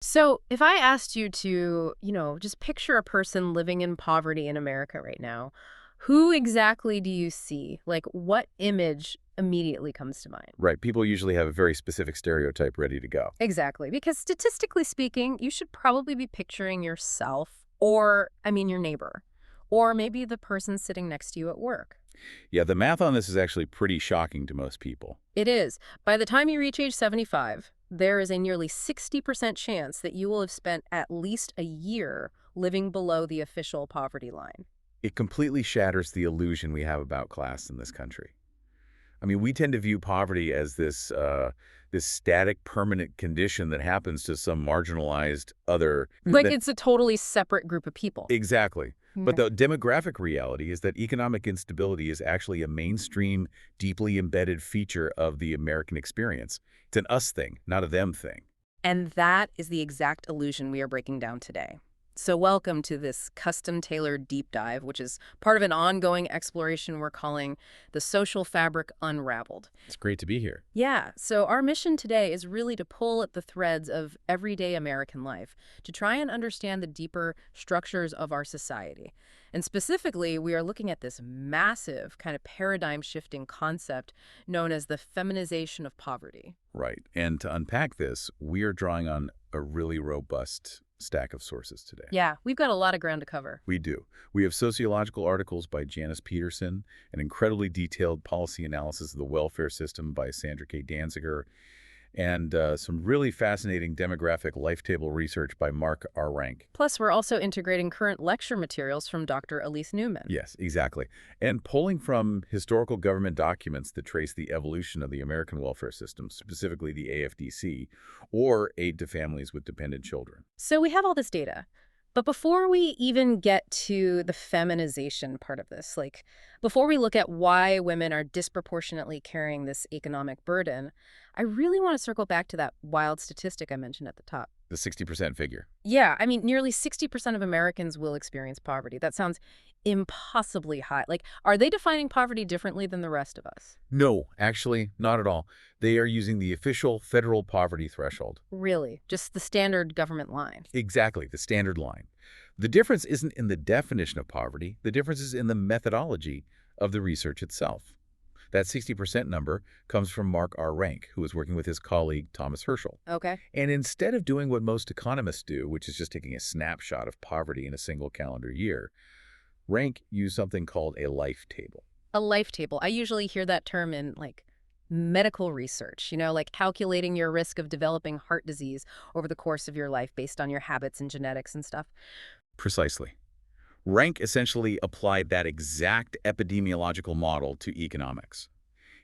So, if I asked you to, just picture a person living in poverty in America right now, who exactly do you see? Like, what image immediately comes to mind? Right. People usually have a very specific stereotype ready to go. Exactly. Because statistically speaking, you should probably be picturing yourself or, your neighbor, or maybe the person sitting next to you at work. Yeah, the math on this is actually pretty shocking to most people. It is. By the time you reach age 75, there is a nearly 60% chance that you will have spent at least a year living below the official poverty line. It completely shatters the illusion we have about class in this country. I mean, we tend to view poverty as this static, permanent condition that happens to some marginalized other. Like it's a totally separate group of people. Exactly. But Okay. the demographic reality is that economic instability is actually a mainstream, deeply embedded feature of the American experience. It's an us thing, not a them thing. And that is the exact illusion we are breaking down today. So welcome to this custom-tailored deep dive, which is part of an ongoing exploration we're calling the Social Fabric Unraveled. It's great to be here. Yeah, so our mission today is really to pull at the threads of everyday American life, to try and understand the deeper structures of our society. And specifically, we are looking at this massive kind of paradigm-shifting concept known as the feminization of poverty. Right. And to unpack this, we are drawing on a really robust stack of sources today. Yeah, we've got a lot of ground to cover. We do. We have sociological articles by Janice Peterson, an incredibly detailed policy analysis of the welfare system by Sandra K. Danziger, and some really fascinating demographic life table research by Mark R. Rank. Plus, we're also integrating current lecture materials from Dr. Elise Newman. Yes, exactly. And pulling from historical government documents that trace the evolution of the American welfare system, specifically the AFDC, or aid to families with dependent children. So we have all this data. But before we even get to the feminization part of this, like before we look at why women are disproportionately carrying this economic burden, I really want to circle back to that wild statistic I mentioned at the top. The 60% figure. Yeah, nearly 60% of Americans will experience poverty. That sounds impossibly high. Like, are they defining poverty differently than the rest of us? No, actually, not at all. They are using the official federal poverty threshold. Really? Just the standard government line? Exactly, the standard line. The difference isn't in the definition of poverty. The difference is in the methodology of the research itself. That 60% number comes from Mark R. Rank, who is working with his colleague Thomas Herschel. Okay. And instead of doing what most economists do, which is just taking a snapshot of poverty in a single calendar year, Rank used something called a life table. A life table. I usually hear that term in medical research, like calculating your risk of developing heart disease over the course of your life based on your habits and genetics and stuff. Precisely. Rank essentially applied that exact epidemiological model to economics.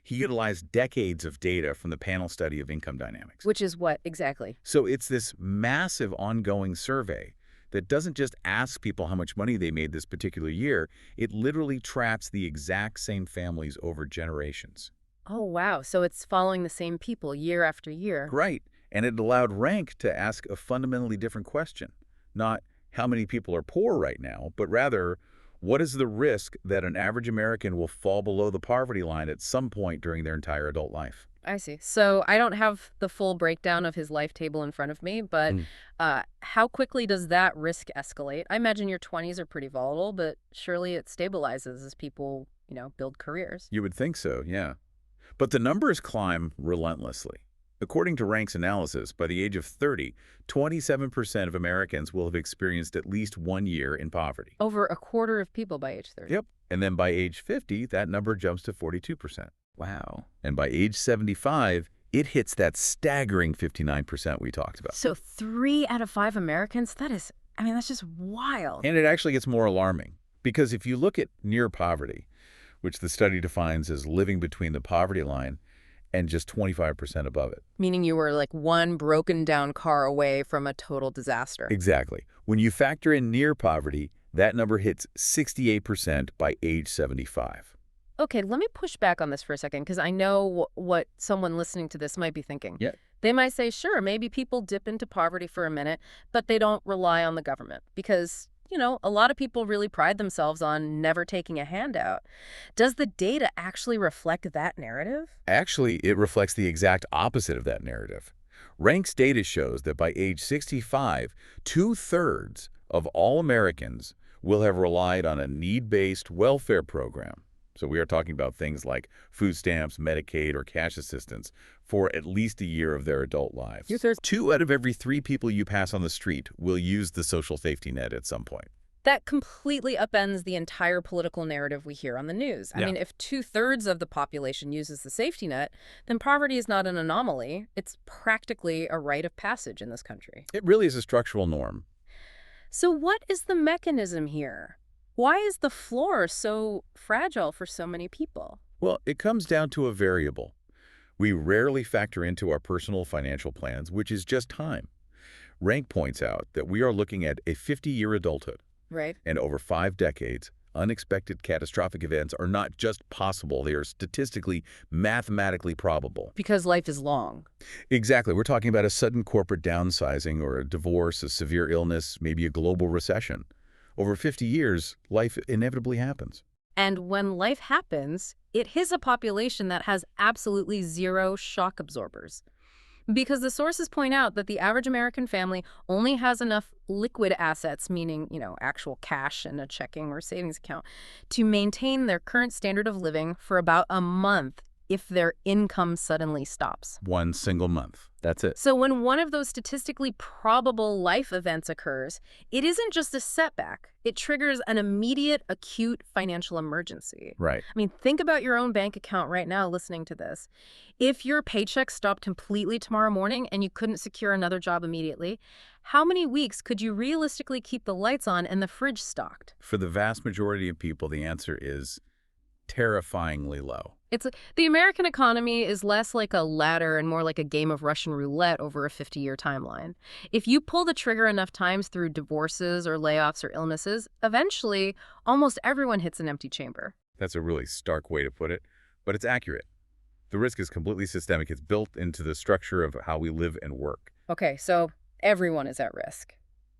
He utilized decades of data from the panel study of income dynamics. Which is what exactly? So it's this massive ongoing survey that doesn't just ask people how much money they made this particular year. It literally tracks the exact same families over generations. Oh, wow. So it's following the same people year after year. Right. And it allowed Rank to ask a fundamentally different question. Not how many people are poor right now, but rather, what is the risk that an average American will fall below the poverty line at some point during their entire adult life? I see. So I don't have the full breakdown of his life table in front of me, but how quickly does that risk escalate? I imagine your 20s are pretty volatile, but surely it stabilizes as people, build careers. You would think so, yeah. But the numbers climb relentlessly. According to Rank's analysis, by the age of 30, 27% of Americans will have experienced at least 1 year in poverty. Over a quarter of people by age 30. Yep. And then by age 50, that number jumps to 42%. Wow. And by age 75, it hits that staggering 59% we talked about. So 3 out of 5 Americans, that's just wild. And it actually gets more alarming, because if you look at near poverty, which the study defines as living between the poverty line and just 25% above it. Meaning you were like one broken down car away from a total disaster. Exactly. When you factor in near poverty, that number hits 68% by age 75. Okay, let me push back on this for a second, because I know what someone listening to this might be thinking. Yeah. They might say, sure, maybe people dip into poverty for a minute, but they don't rely on the government because, a lot of people really pride themselves on never taking a handout. Does the data actually reflect that narrative? Actually, it reflects the exact opposite of that narrative. Rank's data shows that by age 65, two-thirds of all Americans will have relied on a need-based welfare program. So we are talking about things like food stamps, Medicaid, or cash assistance for at least a year of their adult lives. Two-thirds. 2 out of every 3 people you pass on the street will use the social safety net at some point. That completely upends the entire political narrative we hear on the news. I Yeah. mean, if two-thirds of the population uses the safety net, then poverty is not an anomaly. It's practically a rite of passage in this country. It really is a structural norm. So what is the mechanism here? Why is the floor so fragile for so many people? Well, it comes down to a variable. We rarely factor into our personal financial plans, which is just time. Rank points out that we are looking at a 50-year adulthood. Right. And over 5 decades, unexpected catastrophic events are not just possible, they are statistically, mathematically probable. Because life is long. Exactly. We're talking about a sudden corporate downsizing or a divorce, a severe illness, maybe a global recession. Over 50 years, life inevitably happens. And when life happens, it hits a population that has absolutely zero shock absorbers. Because the sources point out that the average American family only has enough liquid assets, meaning, actual cash in a checking or savings account, to maintain their current standard of living for about a month if their income suddenly stops. 1 single month. That's it. So when one of those statistically probable life events occurs, it isn't just a setback. It triggers an immediate, acute financial emergency. Right. I mean, think about your own bank account right now listening to this. If your paycheck stopped completely tomorrow morning and you couldn't secure another job immediately, how many weeks could you realistically keep the lights on and the fridge stocked? For the vast majority of people, the answer is terrifyingly low. The American economy is less like a ladder and more like a game of Russian roulette over a 50-year timeline. If you pull the trigger enough times through divorces or layoffs or illnesses, eventually almost everyone hits an empty chamber. That's a really stark way to put it, but it's accurate. The risk is completely systemic. It's built into the structure of how we live and work. Okay, so everyone is at risk.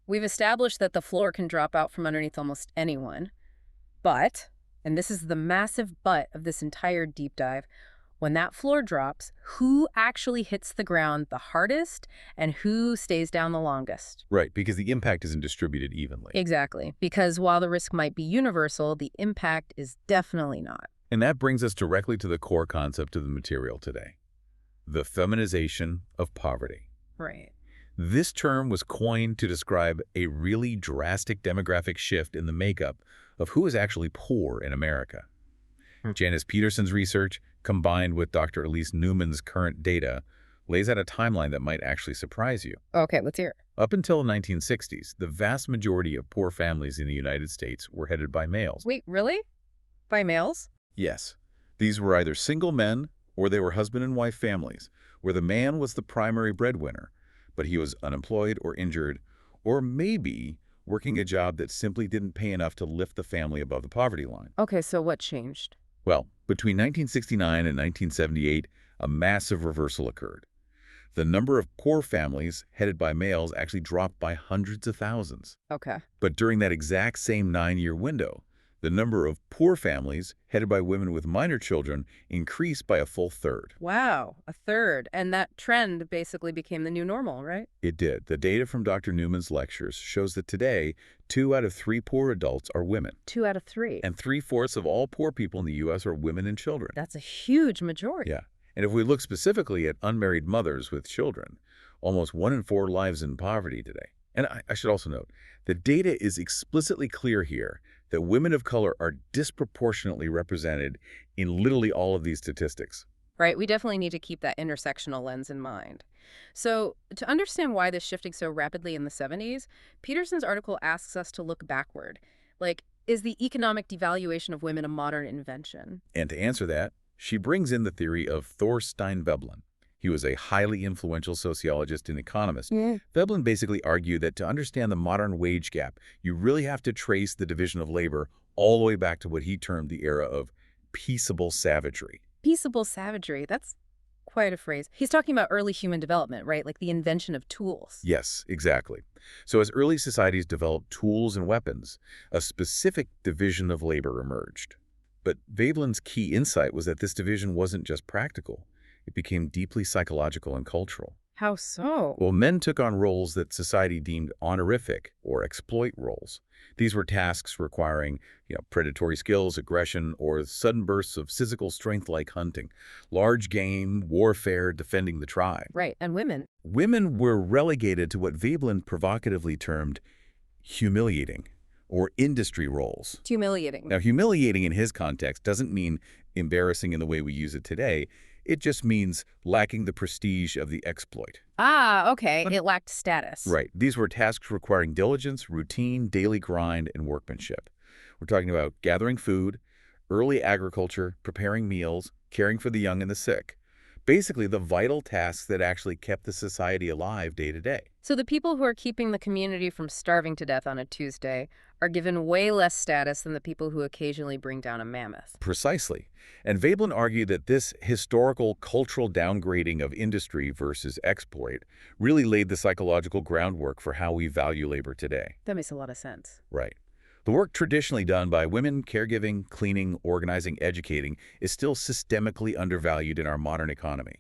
We've established that the floor can drop out from underneath almost anyone, but, and this is the massive but of this entire deep dive, when that floor drops, who actually hits the ground the hardest and who stays down the longest? Right, because the impact isn't distributed evenly. Exactly, because while the risk might be universal, the impact is definitely not. And that brings us directly to the core concept of the material today, the feminization of poverty. Right. This term was coined to describe a really drastic demographic shift in the makeup of who is actually poor in America. Janice Peterson's research, combined with Dr. Elise Newman's current data, lays out a timeline that might actually surprise you. Okay, let's hear it. Up until the 1960s, the vast majority of poor families in the United States were headed by males. Wait, really? By males? Yes. These were either single men or they were husband and wife families, where the man was the primary breadwinner, but he was unemployed or injured, or maybe working a job that simply didn't pay enough to lift the family above the poverty line. Okay, so what changed? Well, between 1969 and 1978, a massive reversal occurred. The number of poor families headed by males actually dropped by hundreds of thousands. Okay. But during that exact same 9-year window, the number of poor families headed by women with minor children increased by a full third. Wow, a third. And that trend basically became the new normal, right? It did. The data from Dr. Newman's lectures shows that today, 2 out of 3 poor adults are women. 2 out of 3. And 3/4 of all poor people in the U.S. are women and children. That's a huge majority. Yeah. And if we look specifically at unmarried mothers with children, almost 1 in 4 lives in poverty today. And I should also note, the data is explicitly clear here that women of color are disproportionately represented in literally all of these statistics. Right, we definitely need to keep that intersectional lens in mind. So, to understand why this shifting so rapidly in the 70s, Peterson's article asks us to look backward. Like, is the economic devaluation of women a modern invention? And to answer that, she brings in the theory of Thorstein Veblen. He was a highly influential sociologist and economist. Veblen basically argued that to understand the modern wage gap, you really have to trace the division of labor all the way back to what he termed the era of peaceable savagery. Peaceable savagery, that's quite a phrase. He's talking about early human development, right? Like the invention of tools. Yes, exactly. So as early societies developed tools and weapons, a specific division of labor emerged. But Veblen's key insight was that this division wasn't just practical. It became deeply psychological and cultural. How so? Well, men took on roles that society deemed honorific or exploit roles. These were tasks requiring, predatory skills, aggression, or sudden bursts of physical strength like hunting, large game, warfare, defending the tribe. Right, and women? Women were relegated to what Veblen provocatively termed humiliating or industry roles. Humiliating. Now, humiliating in his context doesn't mean embarrassing in the way we use it today. It just means lacking the prestige of the exploit. Ah, okay. It lacked status. Right. These were tasks requiring diligence, routine, daily grind, and workmanship. We're talking about gathering food, early agriculture, preparing meals, caring for the young and the sick. Basically, the vital tasks that actually kept the society alive day to day. So the people who are keeping the community from starving to death on a Tuesday are given way less status than the people who occasionally bring down a mammoth. Precisely. And Veblen argued that this historical, cultural downgrading of industry versus exploit really laid the psychological groundwork for how we value labor today. That makes a lot of sense. Right. The work traditionally done by women, caregiving, cleaning, organizing, educating, is still systemically undervalued in our modern economy.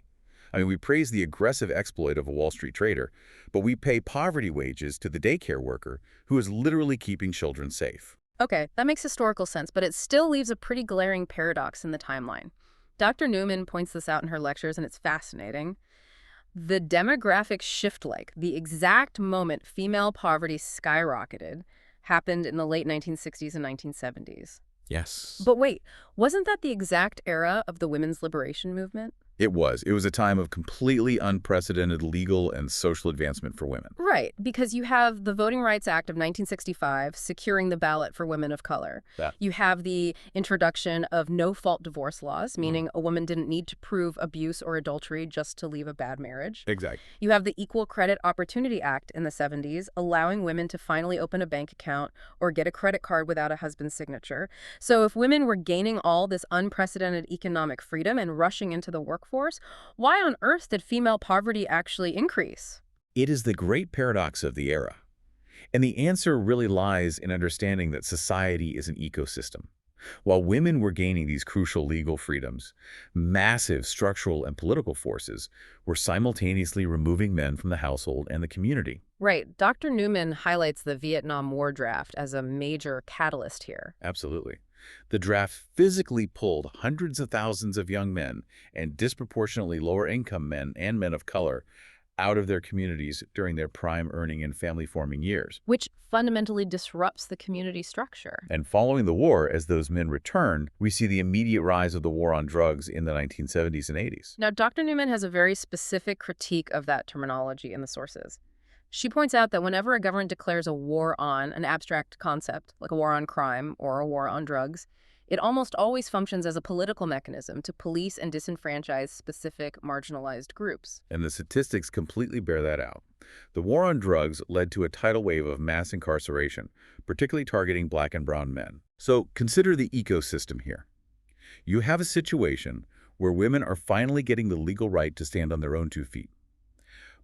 I mean, we praise the aggressive exploit of a Wall Street trader, but we pay poverty wages to the daycare worker who is literally keeping children safe. Okay, that makes historical sense, but it still leaves a pretty glaring paradox in the timeline. Dr. Newman points this out in her lectures, and it's fascinating. The demographic shift, the exact moment female poverty skyrocketed, happened in the late 1960s and 1970s. Yes. But wait, wasn't that the exact era of the women's liberation movement? It was. It was a time of completely unprecedented legal and social advancement for women. Right, because you have the Voting Rights Act of 1965 securing the ballot for women of color. That. You have the introduction of no-fault divorce laws, meaning a woman didn't need to prove abuse or adultery just to leave a bad marriage. Exactly. You have the Equal Credit Opportunity Act in the 70s, allowing women to finally open a bank account or get a credit card without a husband's signature. So if women were gaining all this unprecedented economic freedom and rushing into the workforce, why on earth did female poverty actually increase? It is the great paradox of the era. And the answer really lies in understanding that society is an ecosystem. While women were gaining these crucial legal freedoms, massive structural and political forces were simultaneously removing men from the household and the community. Right. Dr. Newman highlights the Vietnam War draft as a major catalyst here. Absolutely. The draft physically pulled hundreds of thousands of young men and disproportionately lower-income men and men of color out of their communities during their prime earning and family-forming years. Which fundamentally disrupts the community structure. And following the war, as those men returned, we see the immediate rise of the war on drugs in the 1970s and 80s. Now, Dr. Newman has a very specific critique of that terminology in the sources. She points out that whenever a government declares a war on an abstract concept, like a war on crime or a war on drugs, it almost always functions as a political mechanism to police and disenfranchise specific marginalized groups. And the statistics completely bear that out. The war on drugs led to a tidal wave of mass incarceration, particularly targeting Black and brown men. So consider the ecosystem here. You have a situation where women are finally getting the legal right to stand on their own 2 feet.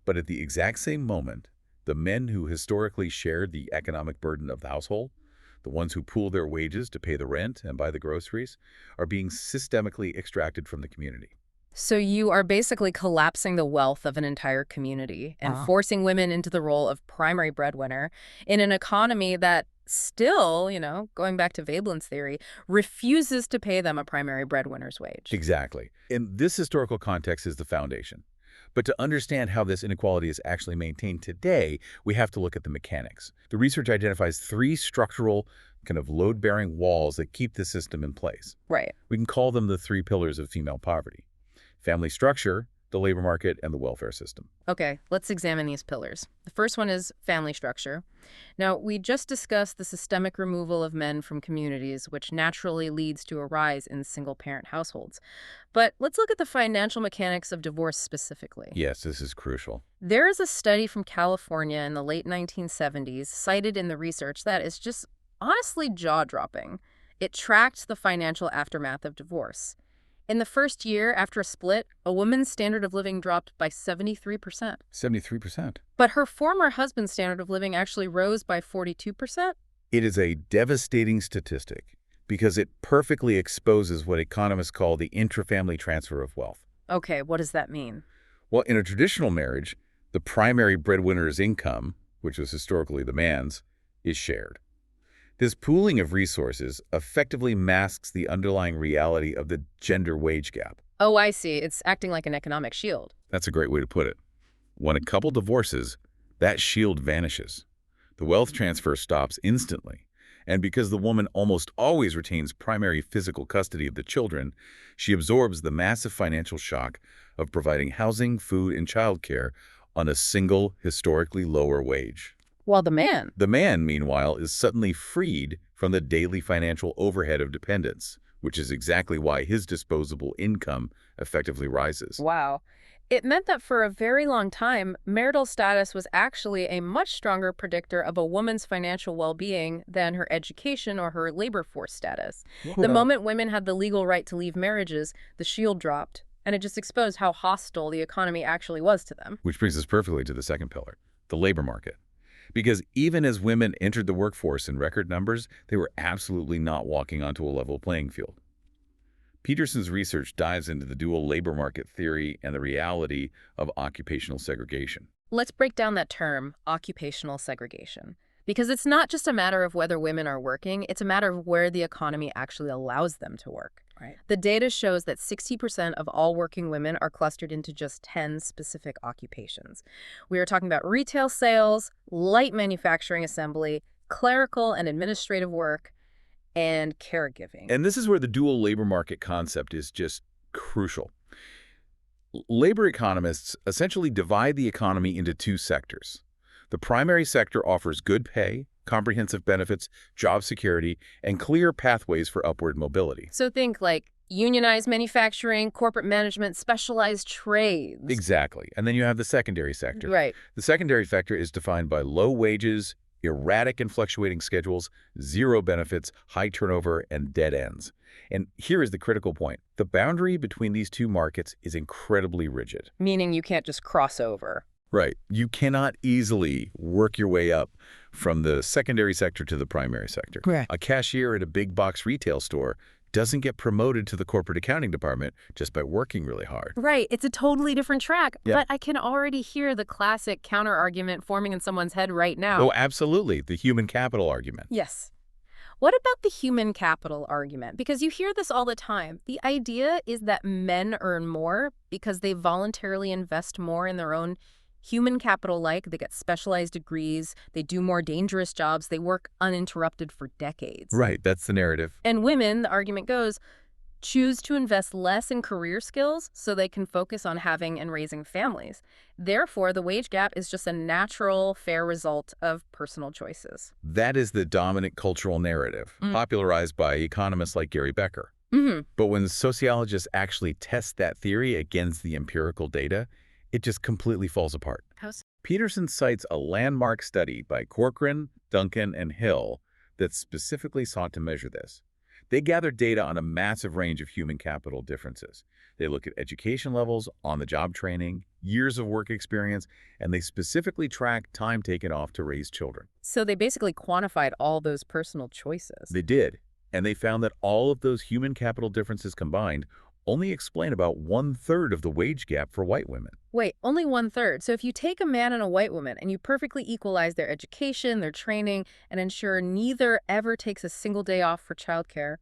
But at the exact same moment, the men who historically shared the economic burden of the household, the ones who pool their wages to pay the rent and buy the groceries, are being systemically extracted from the community. So you are basically collapsing the wealth of an entire community and forcing women into the role of primary breadwinner in an economy that still, going back to Veblen's theory, refuses to pay them a primary breadwinner's wage. Exactly. And this historical context is the foundation. But to understand how this inequality is actually maintained today, we have to look at the mechanics. The research identifies 3 structural kind of load-bearing walls that keep the system in place. Right. We can call them the 3 pillars of female poverty: family structure, the labor market, and the welfare system. Okay, let's examine these pillars. The first one is family structure. Now, we just discussed the systemic removal of men from communities, which naturally leads to a rise in single-parent households. But let's look at the financial mechanics of divorce specifically. Yes, this is crucial. There is a study from California in the late 1970s cited in the research that is just honestly jaw-dropping. It tracked the financial aftermath of divorce. In the first year after a split, a woman's standard of living dropped by 73%. 73%. But her former husband's standard of living actually rose by 42%. It is a devastating statistic because it perfectly exposes what economists call the intrafamily transfer of wealth. Okay, what does that mean? Well, in a traditional marriage, the primary breadwinner's income, which was historically the man's, is shared. This pooling of resources effectively masks the underlying reality of the gender wage gap. Oh, I see. It's acting like an economic shield. That's a great way to put it. When a couple divorces, that shield vanishes. The wealth transfer stops instantly. And because the woman almost always retains primary physical custody of the children, she absorbs the massive financial shock of providing housing, food, and childcare on a single, historically lower wage. While the man. The man, meanwhile, is suddenly freed from the daily financial overhead of dependence, which is exactly why his disposable income effectively rises. Wow. It meant that for a very long time, marital status was actually a much stronger predictor of a woman's financial well-being than her education or her labor force status. The moment women had the legal right to leave marriages, the shield dropped, and it just exposed how hostile the economy actually was to them. Which brings us perfectly to the second pillar, the labor market. Because even as women entered the workforce in record numbers, they were absolutely not walking onto a level playing field. Peterson's research dives into the dual labor market theory and the reality of occupational segregation. Let's break down that term, occupational segregation. Because it's not just a matter of whether women are working, it's a matter of where the economy actually allows them to work. Right. The data shows that 60% of all working women are clustered into just 10 specific occupations. We are talking about retail sales, light manufacturing assembly, clerical and administrative work, and caregiving. And this is where the dual labor market concept is just crucial. Labor economists essentially divide the economy into two sectors. The primary sector offers good pay, comprehensive benefits, job security, and clear pathways for upward mobility. So think like unionized manufacturing, corporate management, specialized trades. Exactly. And then you have the secondary sector. Right. The secondary sector is defined by low wages, erratic and fluctuating schedules, zero benefits, high turnover, and dead ends. And here is the critical point. The boundary between these two markets is incredibly rigid. Meaning you can't just cross over. Right. You cannot easily work your way up from the secondary sector to the primary sector. Correct. A cashier at a big box retail store doesn't get promoted to the corporate accounting department just by working really hard. Right. It's a totally different track. Yeah. But I can already hear the classic counter-argument forming in someone's head right now. Oh, absolutely. The human capital argument. Yes. What about the human capital argument? Because you hear this all the time. The idea is that men earn more because they voluntarily invest more in their own human capital, like they get specialized degrees, they do more dangerous jobs, they work uninterrupted for decades. Right. That's the narrative. And women, the argument goes, choose to invest less in career skills so they can focus on having and raising families. Therefore, the wage gap is just a natural, fair result of personal choices. That is the dominant cultural narrative, popularized by economists like Gary Becker. Mm-hmm. But when sociologists actually test that theory against the empirical data, it just completely falls apart. Peterson cites a landmark study by Corcoran, Duncan, and Hill that specifically sought to measure this. They gathered data on a massive range of human capital differences. They look at education levels, on-the-job training, years of work experience, and they specifically track time taken off to raise children. So they basically quantified all those personal choices. They did, and they found that all of those human capital differences combined only explain about 1/3 of the wage gap for white women. Wait, only 1/3. So if you take a man and a white woman and you perfectly equalize their education, their training, and ensure neither ever takes a single day off for childcare,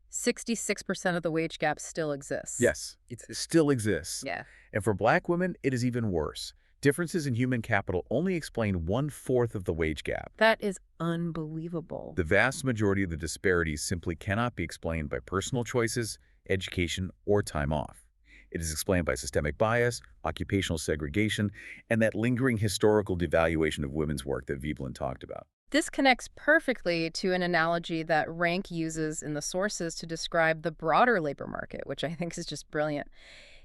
66% of the wage gap still exists. Yes, it still exists. Yeah. And for black women, it is even worse. Differences in human capital only explain 1/4 of the wage gap. That is unbelievable. The vast majority of the disparities simply cannot be explained by personal choices, education, or time off. It is explained by systemic bias, occupational segregation, and that lingering historical devaluation of women's work that Veblen talked about. This connects perfectly to an analogy that Rank uses in the sources to describe the broader labor market, which I think is just brilliant.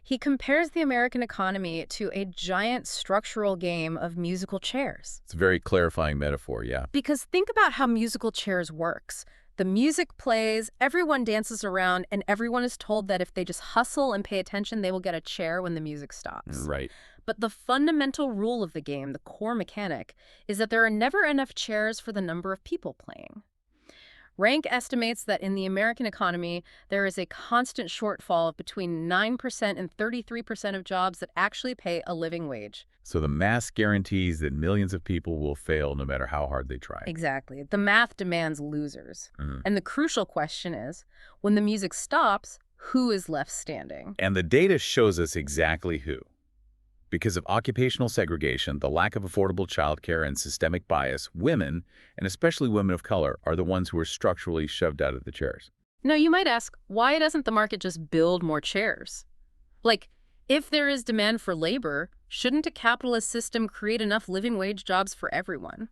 He compares the American economy to a giant structural game of musical chairs. It's a very clarifying metaphor, yeah. Because think about how musical chairs works. The music plays, everyone dances around, and everyone is told that if they just hustle and pay attention, they will get a chair when the music stops. Right. But the fundamental rule of the game, the core mechanic, is that there are never enough chairs for the number of people playing. Rank estimates that in the American economy, there is a constant shortfall of between 9% and 33% of jobs that actually pay a living wage. So the math guarantees that millions of people will fail no matter how hard they try. Exactly. The math demands losers. Mhm. And the crucial question is, when the music stops, who is left standing? And the data shows us exactly who. Because of occupational segregation, the lack of affordable childcare, and systemic bias, women, and especially women of color, are the ones who are structurally shoved out of the chairs. Now, you might ask, why doesn't the market just build more chairs? Like, if there is demand for labor, shouldn't a capitalist system create enough living wage jobs for everyone?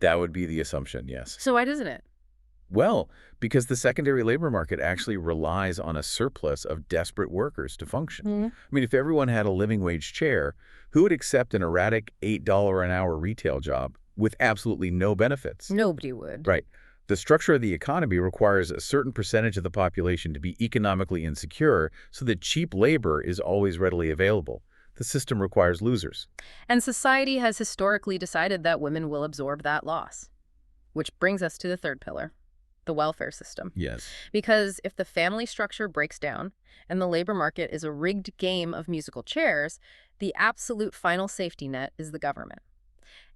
That would be the assumption, yes. So why doesn't it? Well, because the secondary labor market actually relies on a surplus of desperate workers to function. Mhm. I mean, if everyone had a living wage chair, who would accept an erratic $8 an hour retail job with absolutely no benefits? Nobody would. Right. The structure of the economy requires a certain percentage of the population to be economically insecure so that cheap labor is always readily available. The system requires losers. And society has historically decided that women will absorb that loss. Which brings us to the third pillar, the welfare system. Yes. Because if the family structure breaks down and the labor market is a rigged game of musical chairs, the absolute final safety net is the government.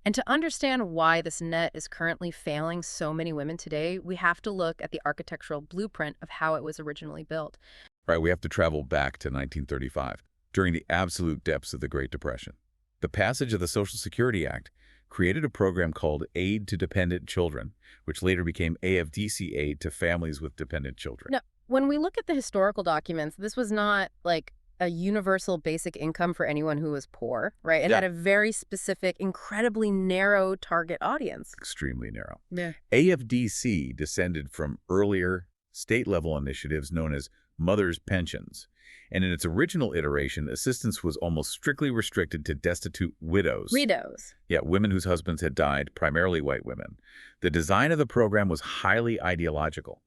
And to understand why this net is currently failing so many women today, we have to look at the architectural blueprint of how it was originally built. Right, we have to travel back to 1935, during the absolute depths of the Great Depression. The passage of the Social Security Act created a program called Aid to Dependent Children, which later became AFDC Aid to Families with Dependent Children. Now, when we look at the historical documents, this was not like a universal basic income for anyone who was poor, right? It Yeah. had a very specific, incredibly narrow target audience. Extremely narrow. Yeah. AFDC descended from earlier state-level initiatives known as Mother's Pensions. And in its original iteration, assistance was almost strictly restricted to destitute widows. Widows. Yeah, women whose husbands had died, primarily white women. The design of the program was highly ideological.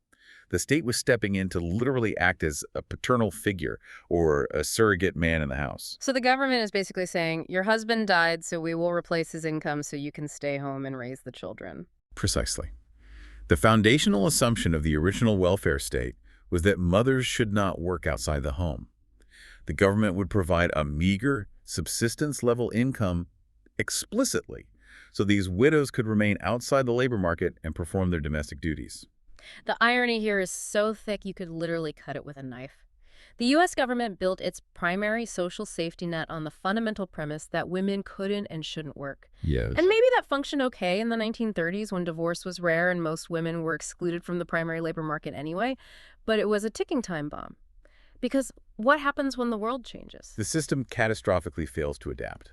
The state was stepping in to literally act as a paternal figure or a surrogate man in the house. So the government is basically saying, your husband died, so we will replace his income so you can stay home and raise the children. Precisely. The foundational assumption of the original welfare state was that mothers should not work outside the home. The government would provide a meager, subsistence-level income explicitly, so these widows could remain outside the labor market and perform their domestic duties. The irony here is so thick you could literally cut it with a knife. The U.S. government built its primary social safety net on the fundamental premise that women couldn't and shouldn't work. Yes. And maybe that functioned okay in the 1930s when divorce was rare and most women were excluded from the primary labor market anyway, but it was a ticking time bomb. Because what happens when the world changes? The system catastrophically fails to adapt.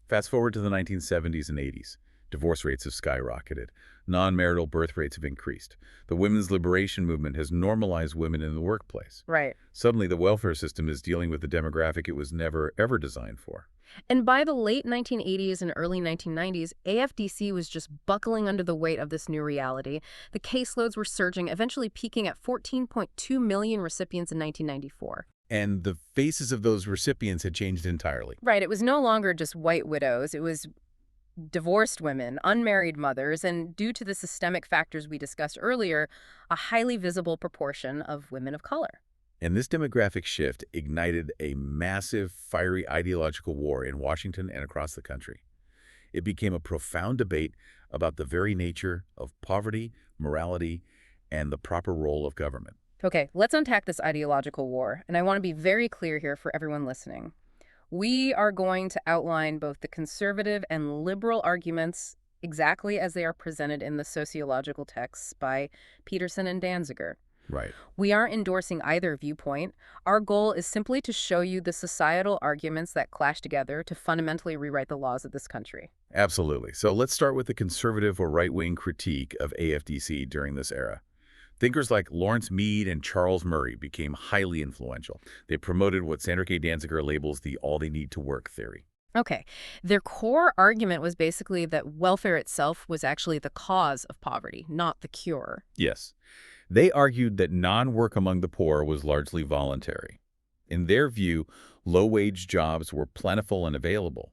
Fast forward to the 1970s and 80s. Divorce rates have skyrocketed. Non-marital birth rates have increased. The women's liberation movement has normalized women in the workplace. Right. Suddenly, the welfare system is dealing with the demographic it was never, ever designed for. And by the late 1980s and early 1990s, AFDC was just buckling under the weight of this new reality. The caseloads were surging, eventually peaking at 14.2 million recipients in 1994. And the faces of those recipients had changed entirely. Right. It was no longer just white widows. It was divorced women, unmarried mothers, and due to the systemic factors we discussed earlier, a highly visible proportion of women of color. And this demographic shift ignited a massive, fiery ideological war in Washington and across the country. It became a profound debate about the very nature of poverty, morality, and the proper role of government. Okay, let's unpack this ideological war, and I want to be very clear here for everyone listening. We are going to outline both the conservative and liberal arguments exactly as they are presented in the sociological texts by Peterson and Danziger. Right. We aren't endorsing either viewpoint. Our goal is simply to show you the societal arguments that clash together to fundamentally rewrite the laws of this country. Absolutely. So let's start with the conservative or right-wing critique of AFDC during this era. Thinkers like Lawrence Mead and Charles Murray became highly influential. They promoted what Sandra K. Danziger labels the all-they-need-to-work theory. Okay. Their core argument was basically that welfare itself was actually the cause of poverty, not the cure. Yes. They argued that non-work among the poor was largely voluntary. In their view, low-wage jobs were plentiful and available.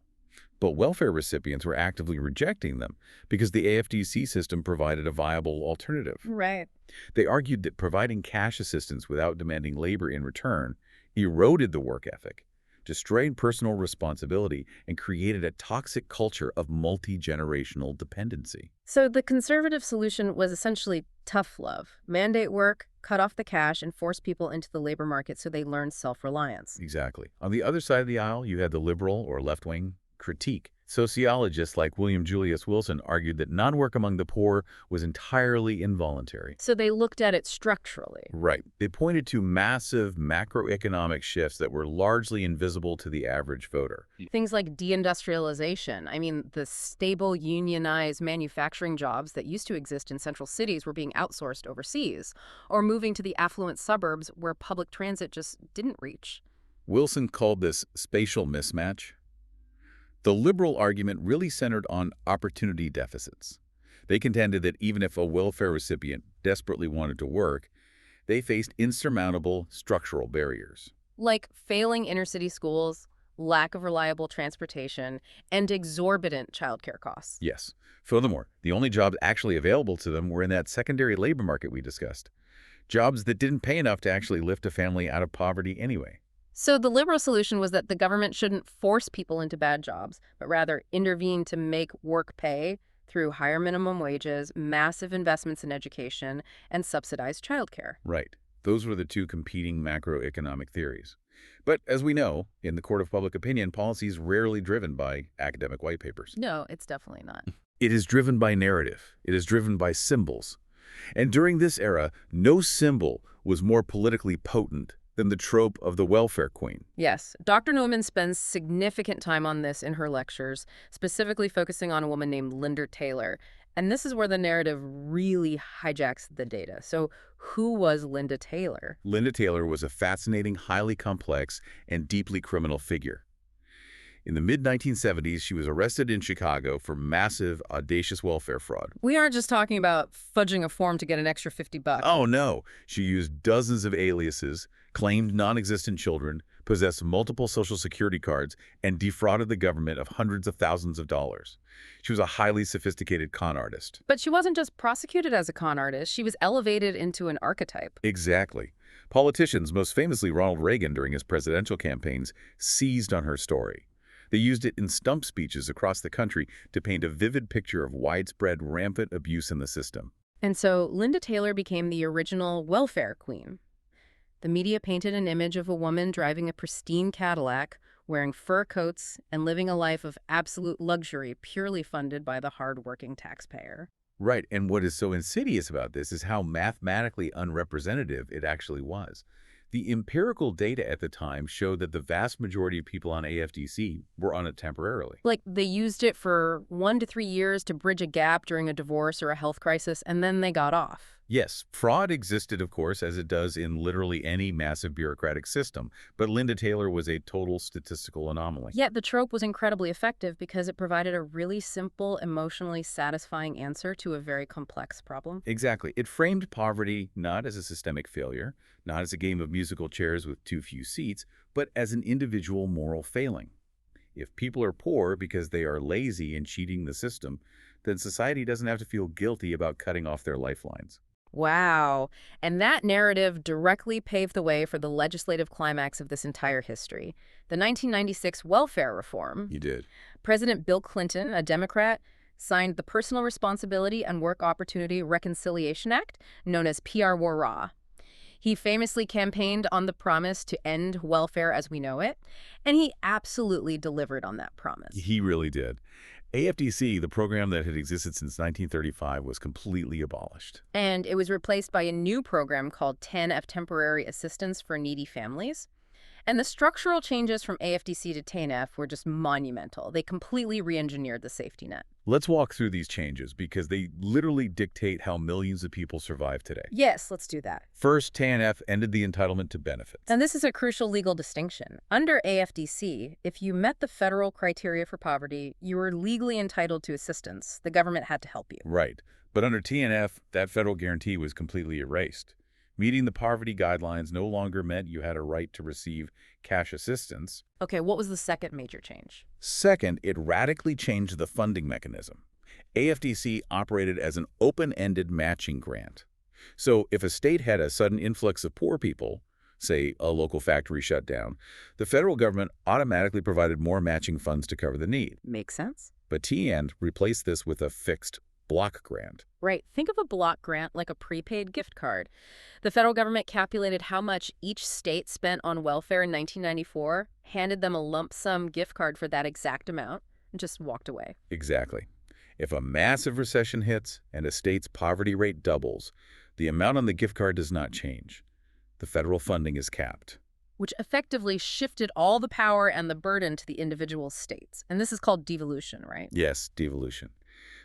But welfare recipients were actively rejecting them because the AFDC system provided a viable alternative. Right. They argued that providing cash assistance without demanding labor in return eroded the work ethic, destroyed personal responsibility, and created a toxic culture of multi-generational dependency. So the conservative solution was essentially tough love. Mandate work, cut off the cash, and force people into the labor market so they learn self-reliance. Exactly. On the other side of the aisle, you had the liberal or left-wing critique. Sociologists like William Julius Wilson argued that non-work among the poor was entirely involuntary. So they looked at it structurally. Right. They pointed to massive macroeconomic shifts that were largely invisible to the average voter. Things like deindustrialization. I mean, the stable, unionized manufacturing jobs that used to exist in central cities were being outsourced overseas, or moving to the affluent suburbs where public transit just didn't reach. Wilson called this spatial mismatch. The liberal argument really centered on opportunity deficits. They contended that even if a welfare recipient desperately wanted to work, they faced insurmountable structural barriers. Like failing inner-city schools, lack of reliable transportation, and exorbitant childcare costs. Yes. Furthermore, the only jobs actually available to them were in that secondary labor market we discussed. Jobs that didn't pay enough to actually lift a family out of poverty anyway. So the liberal solution was that the government shouldn't force people into bad jobs, but rather intervene to make work pay through higher minimum wages, massive investments in education, and subsidized childcare. Right. Those were the two competing macroeconomic theories. But as we know, in the court of public opinion, policy is rarely driven by academic white papers. No, it's definitely not. It is driven by narrative. It is driven by symbols. And during this era, no symbol was more politically potent than the trope of the welfare queen. Yes, Dr. Neumann spends significant time on this in her lectures, specifically focusing on a woman named Linda Taylor. And this is where the narrative really hijacks the data. So who was Linda Taylor? Linda Taylor was a fascinating, highly complex, and deeply criminal figure. In the mid-1970s, she was arrested in Chicago for massive, audacious welfare fraud. We aren't just talking about fudging a form to get an extra $50. Oh, no. She used dozens of aliases, claimed non-existent children, possessed multiple Social Security cards, and defrauded the government of hundreds of thousands of dollars. She was a highly sophisticated con artist. But she wasn't just prosecuted as a con artist. She was elevated into an archetype. Exactly. Politicians, most famously Ronald Reagan during his presidential campaigns, seized on her story. They used it in stump speeches across the country to paint a vivid picture of widespread, rampant abuse in the system. And so Linda Taylor became the original welfare queen. The media painted an image of a woman driving a pristine Cadillac, wearing fur coats, and living a life of absolute luxury purely funded by the hard-working taxpayer. Right, and what is so insidious about this is how mathematically unrepresentative it actually was. The empirical data at the time showed that the vast majority of people on AFDC were on it temporarily. Like, they used it for 1 to 3 years to bridge a gap during a divorce or a health crisis, and then they got off. Yes, fraud existed, of course, as it does in literally any massive bureaucratic system, but Linda Taylor was a total statistical anomaly. Yet the trope was incredibly effective because it provided a really simple, emotionally satisfying answer to a very complex problem. Exactly. It framed poverty not as a systemic failure, not as a game of musical chairs with too few seats, but as an individual moral failing. If people are poor because they are lazy and cheating the system, then society doesn't have to feel guilty about cutting off their lifelines. Wow. And that narrative directly paved the way for the legislative climax of this entire history, the 1996 welfare reform. You did. President Bill Clinton, a Democrat, signed the Personal Responsibility and Work Opportunity Reconciliation Act, known as PRWRA. He famously campaigned on the promise to end welfare as we know it, and he absolutely delivered on that promise. He really did. AFDC, the program that had existed since 1935, was completely abolished. And it was replaced by a new program called 10F Temporary Assistance for Needy Families. And the structural changes from AFDC to 10F were just monumental. They completely re-engineered the safety net. Let's walk through these changes because they literally dictate how millions of people survive today. Yes, let's do that. First, TANF ended the entitlement to benefits. And this is a crucial legal distinction. Under AFDC, if you met the federal criteria for poverty, you were legally entitled to assistance. The government had to help you. Right. But under TNF, that federal guarantee was completely erased. Meeting the poverty guidelines no longer meant you had a right to receive cash assistance. Okay, what was the second major change? Second, it radically changed the funding mechanism. AFDC operated as an open-ended matching grant. So if a state had a sudden influx of poor people, say a local factory shut down, the federal government automatically provided more matching funds to cover the need. Makes sense. But TN replaced this with a fixed block grant. Right. Think of a block grant like a prepaid gift card. The federal government calculated how much each state spent on welfare in 1994, handed them a lump sum gift card for that exact amount, and just walked away. Exactly. If a massive recession hits and a state's poverty rate doubles, the amount on the gift card does not change. The federal funding is capped. Which effectively shifted all the power and the burden to the individual states. And this is called devolution, right? Yes, devolution.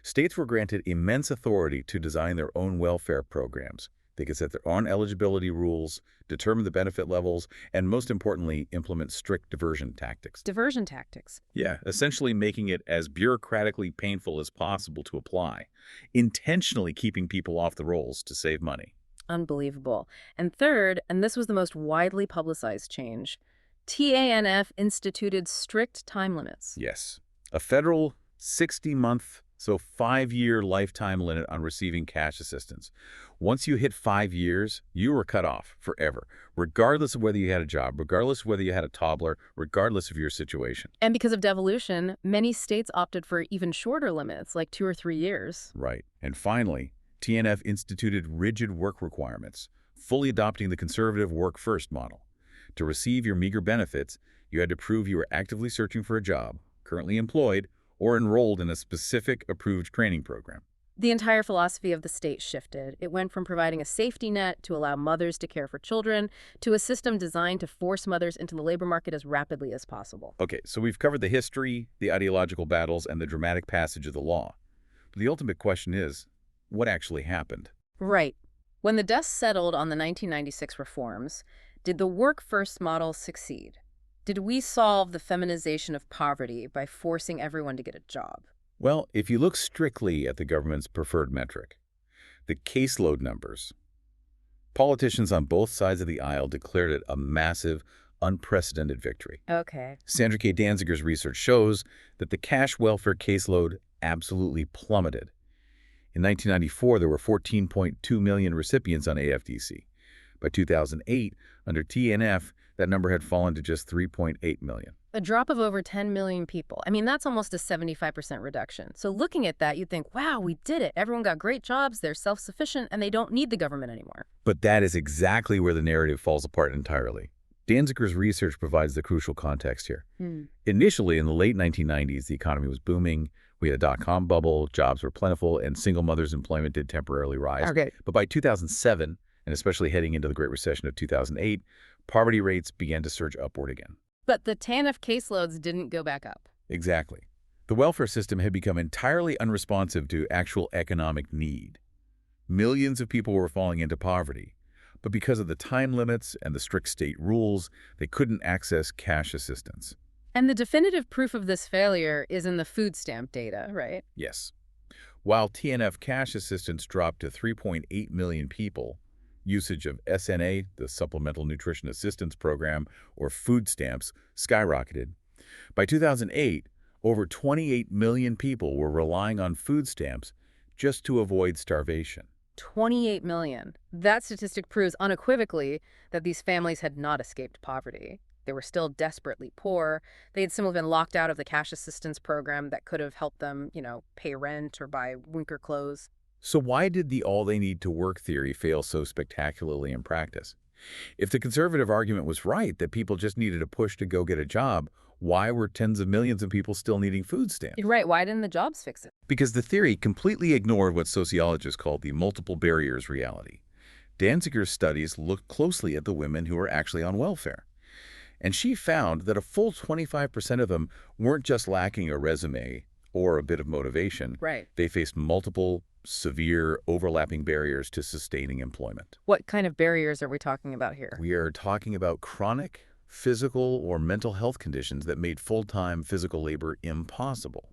States were granted immense authority to design their own welfare programs. They could set their own eligibility rules, determine the benefit levels, and most importantly, implement strict diversion tactics. Diversion tactics. Yeah, essentially making it as bureaucratically painful as possible to apply, intentionally keeping people off the rolls to save money. Unbelievable. And third, and this was the most widely publicized change, TANF instituted strict time limits. Yes, a federal 60-month, so 5-year lifetime limit on receiving cash assistance. Once you hit 5 years, you were cut off forever, regardless of whether you had a job, regardless of whether you had a toddler, regardless of your situation. And because of devolution, many states opted for even shorter limits, like 2 or 3 years. Right. And finally, TNF instituted rigid work requirements, fully adopting the conservative work-first model. To receive your meager benefits, you had to prove you were actively searching for a job, currently employed, or enrolled in a specific approved training program. The entire philosophy of the state shifted. It went from providing a safety net to allow mothers to care for children to a system designed to force mothers into the labor market as rapidly as possible. Okay, so we've covered the history, the ideological battles, and the dramatic passage of the law. But the ultimate question is, what actually happened? Right. When the dust settled on the 1996 reforms, did the work-first model succeed? Did we solve the feminization of poverty by forcing everyone to get a job? Well, if you look strictly at the government's preferred metric, the caseload numbers, politicians on both sides of the aisle declared it a massive, unprecedented victory. Okay. Sandra K. Danziger's research shows that the cash welfare caseload absolutely plummeted. In 1994, there were 14.2 million recipients on AFDC. By 2008, under TNF, that number had fallen to just 3.8 million. A drop of over 10 million people. I mean, that's almost a 75% reduction. So looking at that, you'd think, wow, we did it. Everyone got great jobs, they're self-sufficient, and they don't need the government anymore. But that is exactly where the narrative falls apart entirely. Danziger's research provides the crucial context here. Initially, in the late 1990s, the economy was booming. We had a dot-com bubble, jobs were plentiful, and single mothers' employment did temporarily rise. Okay. But by 2007, and especially heading into the Great Recession of 2008, poverty rates began to surge upward again. But the TANF caseloads didn't go back up. Exactly. The welfare system had become entirely unresponsive to actual economic need. Millions of people were falling into poverty, but because of the time limits and the strict state rules, they couldn't access cash assistance. And the definitive proof of this failure is in the food stamp data, right? Yes. While TNF cash assistance dropped to 3.8 million people, usage of SNA, the Supplemental Nutrition Assistance Program, or food stamps, skyrocketed. By 2008, over 28 million people were relying on food stamps just to avoid starvation. 28 million. That statistic proves unequivocally that these families had not escaped poverty. They were still desperately poor. They had simply been locked out of the cash assistance program that could have helped them, pay rent or buy winter clothes. So why did the all-they-need-to-work theory fail so spectacularly in practice? If the conservative argument was right that people just needed a push to go get a job, why were tens of millions of people still needing food stamps? You're right. Why didn't the jobs fix it? Because the theory completely ignored what sociologists call the multiple barriers reality. Danziger's studies looked closely at the women who were actually on welfare. And she found that a full 25% of them weren't just lacking a resume or a bit of motivation. Right. They faced multiple, severe, overlapping barriers to sustaining employment. What kind of barriers are we talking about here? We are talking about chronic, physical, or mental health conditions that made full-time physical labor impossible.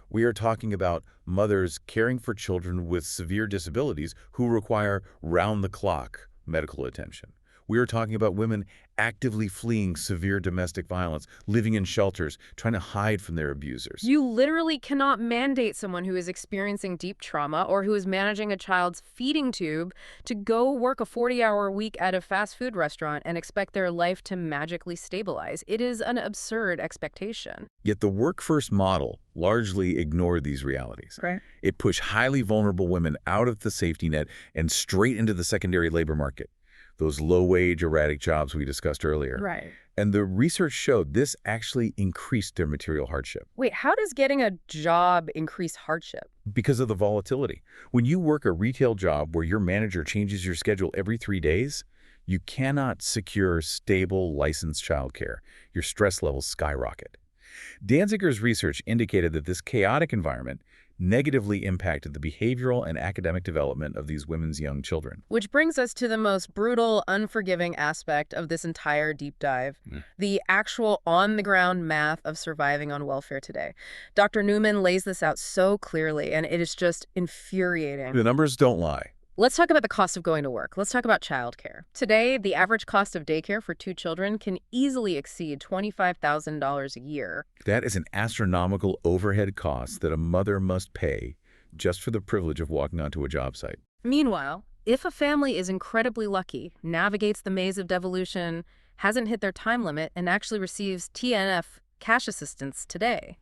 We are talking about mothers caring for children with severe disabilities who require round-the-clock, medical attention. We are talking about women actively fleeing severe domestic violence, living in shelters, trying to hide from their abusers. You literally cannot mandate someone who is experiencing deep trauma or who is managing a child's feeding tube to go work a 40-hour week at a fast food restaurant and expect their life to magically stabilize. It is an absurd expectation. Yet the work-first model largely ignored these realities. Right. It pushed highly vulnerable women out of the safety net and straight into the secondary labor market, those low-wage, erratic jobs we discussed earlier. Right. And the research showed this actually increased their material hardship. Wait, how does getting a job increase hardship? Because of the volatility. When you work a retail job where your manager changes your schedule every 3 days, you cannot secure stable, licensed childcare. Your stress levels skyrocket. Danziger's research indicated that this chaotic environment negatively impacted the behavioral and academic development of these women's young children. Which brings us to the most brutal, unforgiving aspect of this entire deep dive, the actual on-the-ground math of surviving on welfare today. Dr. Newman lays this out so clearly, and it is just infuriating. The numbers don't lie. Let's talk about the cost of going to work. Let's talk about childcare. Today, the average cost of daycare for 2 children can easily exceed $25,000 a year. That is an astronomical overhead cost that a mother must pay just for the privilege of walking onto a job site. Meanwhile, if a family is incredibly lucky, navigates the maze of devolution, hasn't hit their time limit, and actually receives TNF cash assistance today,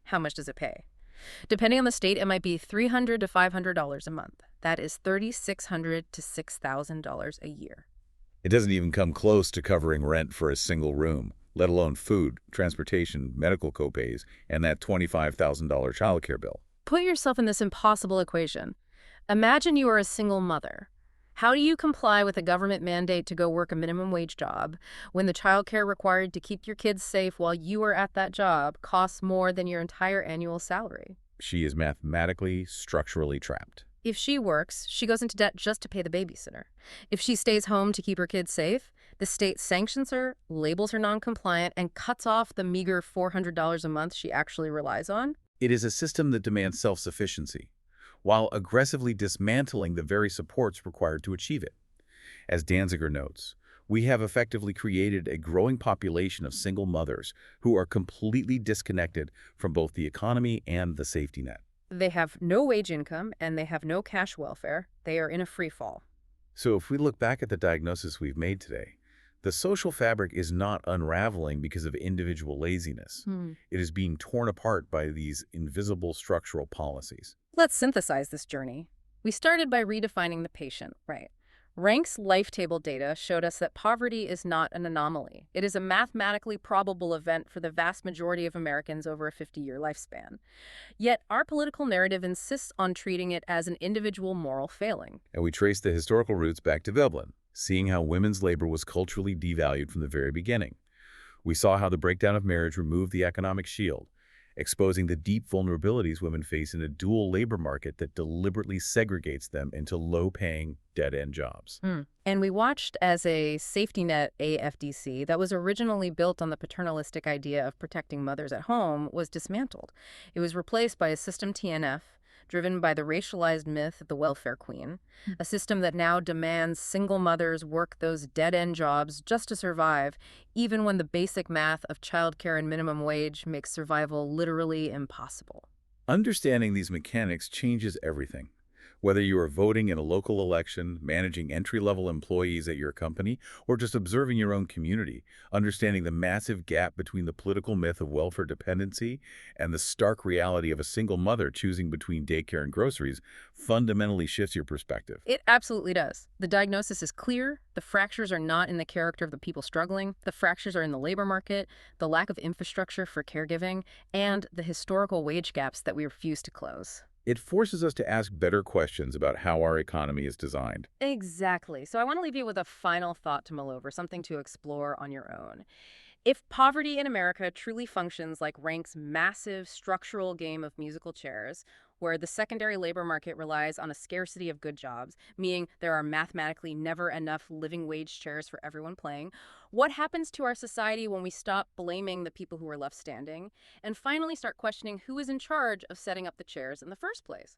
how much does it pay? Depending on the state, it might be $300 to $500 a month. That is $3,600 to $6,000 a year. It doesn't even come close to covering rent for a single room, let alone food, transportation, medical copays, and that $25,000 childcare bill. Put yourself in this impossible equation. Imagine you are a single mother. How do you comply with a government mandate to go work a minimum wage job when the childcare required to keep your kids safe while you are at that job costs more than your entire annual salary? She is mathematically, structurally trapped. If she works, she goes into debt just to pay the babysitter. If she stays home to keep her kids safe, the state sanctions her, labels her non-compliant, and cuts off the meager $400 a month she actually relies on. It is a system that demands self-sufficiency, while aggressively dismantling the very supports required to achieve it. As Danziger notes, we have effectively created a growing population of single mothers who are completely disconnected from both the economy and the safety net. They have no wage income, and they have no cash welfare. They are in a free fall. So if we look back at the diagnosis we've made today, the social fabric is not unraveling because of individual laziness. It is being torn apart by these invisible structural policies. Let's synthesize this journey. We started by redefining the patient, right? Rank's life table data showed us that poverty is not an anomaly. It is a mathematically probable event for the vast majority of Americans over a 50-year lifespan. Yet our political narrative insists on treating it as an individual moral failing. And we trace the historical roots back to Veblen, seeing how women's labor was culturally devalued from the very beginning. We saw how the breakdown of marriage removed the economic shield, exposing the deep vulnerabilities women face in a dual labor market that deliberately segregates them into low-paying, dead-end jobs. And we watched as a safety net AFDC that was originally built on the paternalistic idea of protecting mothers at home was dismantled. It was replaced by a system TNF, driven by the racialized myth of the welfare queen, a system that now demands single mothers work those dead-end jobs just to survive, even when the basic math of childcare and minimum wage makes survival literally impossible. Understanding these mechanics changes everything. Whether you are voting in a local election, managing entry-level employees at your company, or just observing your own community, understanding the massive gap between the political myth of welfare dependency and the stark reality of a single mother choosing between daycare and groceries fundamentally shifts your perspective. It absolutely does. The diagnosis is clear. The fractures are not in the character of the people struggling. The fractures are in the labor market, the lack of infrastructure for caregiving, and the historical wage gaps that we refuse to close. It forces us to ask better questions about how our economy is designed. Exactly. So I want to leave you with a final thought to mull over, something to explore on your own. If poverty in America truly functions like Rank's massive structural game of musical chairs, where the secondary labor market relies on a scarcity of good jobs, meaning there are mathematically never enough living wage chairs for everyone playing, what happens to our society when we stop blaming the people who are left standing and finally start questioning who is in charge of setting up the chairs in the first place?